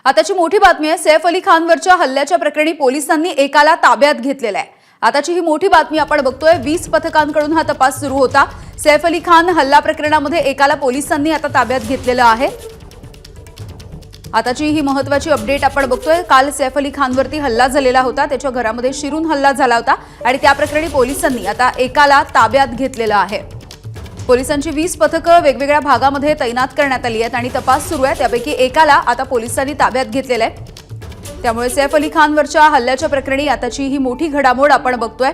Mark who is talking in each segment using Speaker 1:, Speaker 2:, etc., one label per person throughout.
Speaker 1: आताची मोठी बातमी आहे। सैफ अली खानवरच्या हल्ल्याच्या प्रकरणी पोलिसांनी एकाला ताब्यात घेतलेलं आहे। आताची ही मोठी बातमी आपण बघतोय। 20 पथकांकडून हा तपास सुरू होता। सैफ अली खान हल्ला प्रकरणामध्ये एकाला पोलिसांनी आता ताब्यात घेतलेलं आहे। आताची ही महत्त्वाची अपडेट आपण बघतोय। काल सैफ अली खानवरती हल्ला झालेला होता, त्याच्या घरामध्ये शिरून हल्ला झाला होता आणि त्या प्रकरणी पोलिसांनी आता एकाला ताब्यात घेतलेलं आहे। पोलिसांची 20 पथकं वेगवेगळ्या भागामध्ये तैनात करण्यात आली आहेत आणि तपास सुरू आहे। त्यापैकी एकाला आता पोलिसांनी ताब्यात घेतलेलं आहे। त्यामुळे सैफ अली खानवरच्या हल्ल्याच्या प्रकरणी आताची ही मोठी घडामोड आपण बघतोय।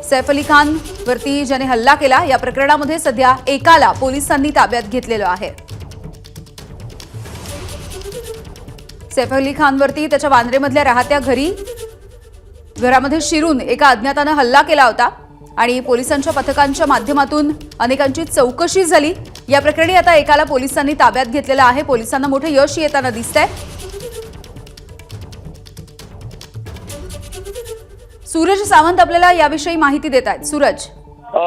Speaker 1: सैफ अली खान वरती ज्याने हल्ला केला या प्रकरणामध्ये सध्या एकाला पोलिसांनी ताब्यात घेतलेलं आहे। सैफ अली खानवरती त्याच्या वांद्रेमधल्या राहत्या घरामध्ये शिरून एका अज्ञाताने हल्ला केला होता आणि पोलिसांच्या पथकांच्या माध्यमातून अनेकांची चौकशी झाली। या प्रकरणी आता एकाला पोलिसांनी ताब्यात घेतलेलं आहे। पोलिसांना मोठं यश येताना दिसतंय। सूरज सावंत आपल्याला याविषयी माहिती देत आहेत। सूरज,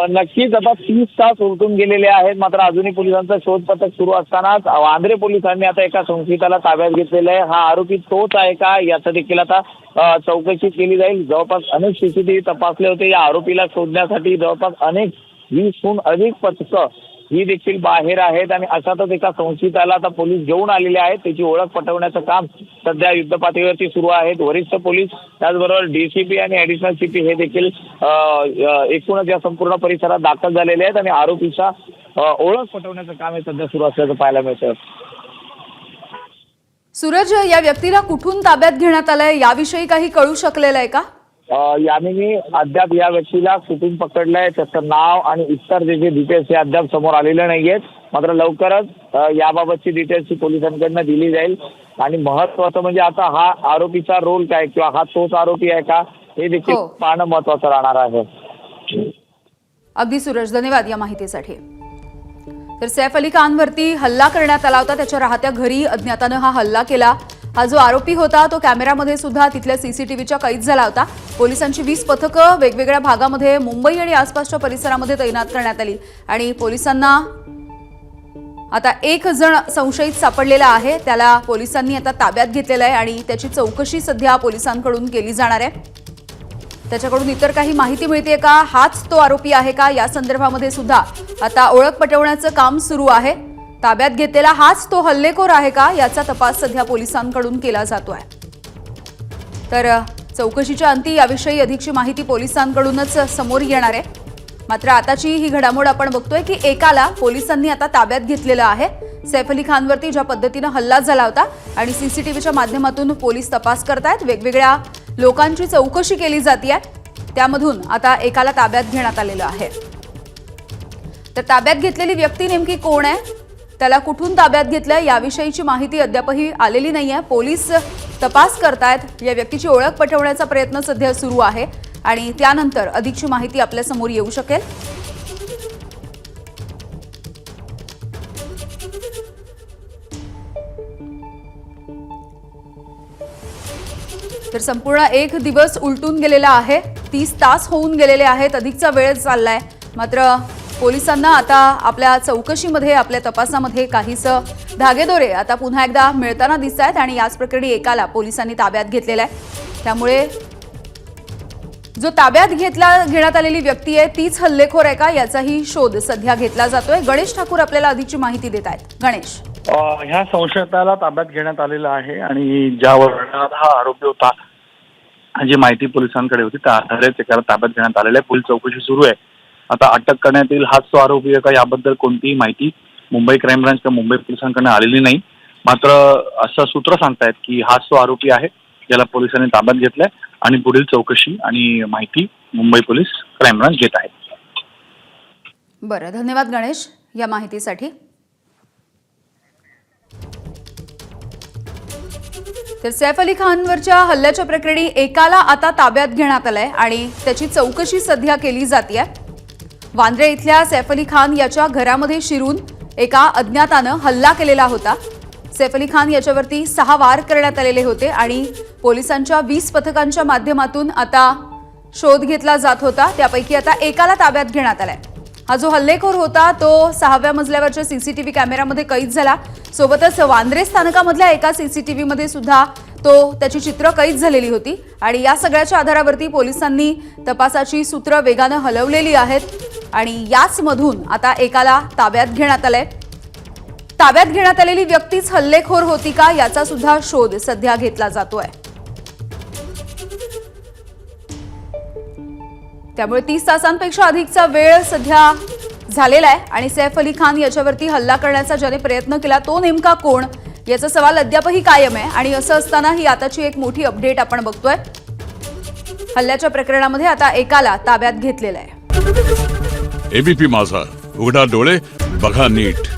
Speaker 2: नक्कीच आता 30 तास उलटून गेलेले आहेत, मात्र अजूनही पोलिसांचा शोध पथक सुरू असतानाच वांद्रे पोलिसांनी आता एका संशयिताला ताब्यात घेतलेलं आहे। हा आरोपी तोच आहे का याचा देखील आता चौकशी केली जाईल। जवळपास अनेक सीसीटीव्ही तपासले होते। या आरोपीला शोधण्यासाठी जवळपास अनेक 20हून अधिक पथकं ही देखील बाहेर आहेत आणि अशातच एका संशयिताला आता पोलीस घेऊन आलेले आहेत। त्याची ओळख पटवण्याचं काम सध्या युद्धपातळीवरती सुरू आहे। वरिष्ठ पोलीस त्याचबरोबर डीसीपी आणि ऍडिशनल सीपी हे देखील एकूणच या संपूर्ण परिसरात दाखल झालेले आहेत आणि आरोपीचा ओळख पटवण्याचं काम हे सध्या सुरू असल्याचं पाहायला मिळतं।
Speaker 1: सूरज, या व्यक्तीला कुठून ताब्यात घेण्यात आलंय याविषयी काही कळू शकलेलं आहे का?
Speaker 2: याने अद्याप या व्यक्तीला कुठून पकडलंय त्याचं नाव आणि इतर जे डिटेल्स हे अद्याप समोर आलेले नाहीयेत। मात्र लवकरच याबाबतची डिटेल्स ही पोलिसांकडून दिली जाईल आणि महत्वाचं म्हणजे आता हा आरोपीचा रोल काय किंवा हा तोच आरोपी आहे का हे देखील पाहणं महत्वाचं राहणार आहे।
Speaker 1: अगदी सूरज, धन्यवाद या माहितीसाठी। तर सैफ अली खानवरती हल्ला करण्यात आला होता। त्याच्या राहत्या घरी अज्ञातानं हा हल्ला केला। हा जो आरोपी होता तो कॅमेरामध्ये सुद्धा तिथल्या सीसीटीव्हीच्या कैद झाला होता। पोलिसांची 20 पथकं वेगवेगळ्या भागामध्ये मुंबई आणि आसपासच्या परिसरामध्ये तैनात करण्यात आली आणि पोलिसांना आता एक जण संशयित सापडलेला आहे। त्याला पोलिसांनी आता ताब्यात घेतलेलं आहे आणि त्याची चौकशी सध्या पोलिसांकडून केली जाणार आहे। त्याच्याकडून इतर काही माहिती मिळते का, हाच तो आरोपी आहे का, या संदर्भामध्ये सुद्धा आता ओळख पटवण्याचं काम सुरू आहे। ताब्यात घेतलेला हाच तो हल्लेखोर आहे का याचा तपास सध्या पोलिसांकडून केला जातोय। तर चौकशीच्या अंती याविषयी अधिकची माहिती पोलिसांकडूनच समोर येणार आहे। मात्र आताची ही घडामोड आपण बघतोय की एकाला पोलिसांनी आता ताब्यात घेतलेलं आहे। सैफ अली खानवरती ज्या पद्धतीनं हल्ला झाला होता आणि सीसीटीव्हीच्या माध्यमातून पोलीस तपास करतायत, वेगवेगळ्या लोकांची चौकशी केली जाते, त्यामधून आता एकाला ताब्यात घेण्यात आलेलं आहे। तर ताब्यात घेतलेली व्यक्ती नेमकी कोण आहे, त्याला कुठून ताब्यात घेतलंय याविषयीची माहिती अद्यापही आलेली नाहीये। पोलीस तपास करतायत। या व्यक्तीची ओळख पटवण्याचा प्रयत्न सध्या सुरू आहे आणि त्यानंतर अधिकची माहिती आपल्या समोर येऊ शकेल। तर संपूर्ण एक दिवस उलटून गेलेला आहे। 30 तास होऊन गेलेले आहेत, अधिकचा वेळ चाललाय। मात्र पोलिसांना आता आपल्या चौकशीमध्ये, आपल्या तपासामध्ये काहीसं धागेदोरे आता पुन्हा एकदा मिळताना दिसत आहेत आणि याच प्रकरणी एकाला पोलिसांनी ताब्यात घेतलेला आहे। त्यामुळे जो ताब्यात घेण्यात आलेली व्यक्ती आहे तीच हल्लेखोर आहे का याचाही शोध सध्या घेतला जातोय। गणेश ठाकूर आपल्याला अधिकची माहिती देत आहेत। गणेश,
Speaker 3: ह्या संशयिताला ताब्यात घेण्यात आलेलं आहे आणि ज्यावर हा आरोपी होता, जी माहिती पोलिसांकडे होती त्या आधारे त्याला ताब्यात घेण्यात आलेलं आहे। पोलीस चौकशी सुरू आहे। आता अटक करण्यात येईल हाच तो आरोपी आहे का याबद्दल कोणतीही माहिती मुंबई क्राईम ब्रांच किंवा मुंबई पोलिसांकडे आलेली नाही। मात्र असं सूत्र सांगतायत की हाच तो आरोपी आहे ज्याला पोलिसांनी ताब्यात घेतलाय आणि पुढील चौकशी आणि माहिती मुंबई पोलीस क्राईम ब्रांच घेत आहेत।
Speaker 1: बरं, धन्यवाद गणेश या माहितीसाठी। तर सैफ अली खानवरच्या हल्ल्याच्या प्रकरणी एकाला आता ताब्यात घेण्यात आलंय आणि त्याची चौकशी सध्या केली जाते। वांद्रे इथल्या सैफ अली खान याच्या घरामध्ये शिरून एका अज्ञातानं हल्ला केलेला होता। सैफ अली खान याच्यावरती 6 वार करण्यात आलेले होते आणि पोलिसांच्या 20 पथकांच्या माध्यमातून आता शोध घेतला जात होता। त्यापैकी आता एकाला ताब्यात घेण्यात आलाय। हा जो हल्लेखोर होता तो 6व्या मजल्यावरच्या सीसीटीव्ही कॅमेऱ्यामध्ये कैद झाला. सोबतच वांद्रे स्थानकामधल्या एका सीसीटीव्ही मध्ये सुद्धा त्याची चित्र कैद झालेली होती. आणि या सगळ्याच्या आधारावरती पोलिसांनी तपासाची सूत्र वेगानं हलवलेली आहेत आणि याच मधून आता एकाला ताब्यात घेण्यात आलंय. ताब्यात घेण्यात आलेली व्यक्तीच हल्लेखोर होती का याचा सुद्धा शोध सध्या घेतला जातोय. त्यामुळे 30 तासांपेक्षा अधिकचा वेळ सध्या झालेला आहे आणि सैफ अली खान याच्यावरती हल्ला करण्याचा ज्याने प्रयत्न केला तो नेमका कोण याचा सवाल अद्यापही कायम आहे. आणि असं असताना ही आताची एक मोठी अपडेट आपण बघतोय. हल्ल्याच्या प्रकरणामध्ये आता एकाला ताब्यात घेतलेलं आहे.
Speaker 4: एबीपी माझा, उघडा डोळे बघा नीट.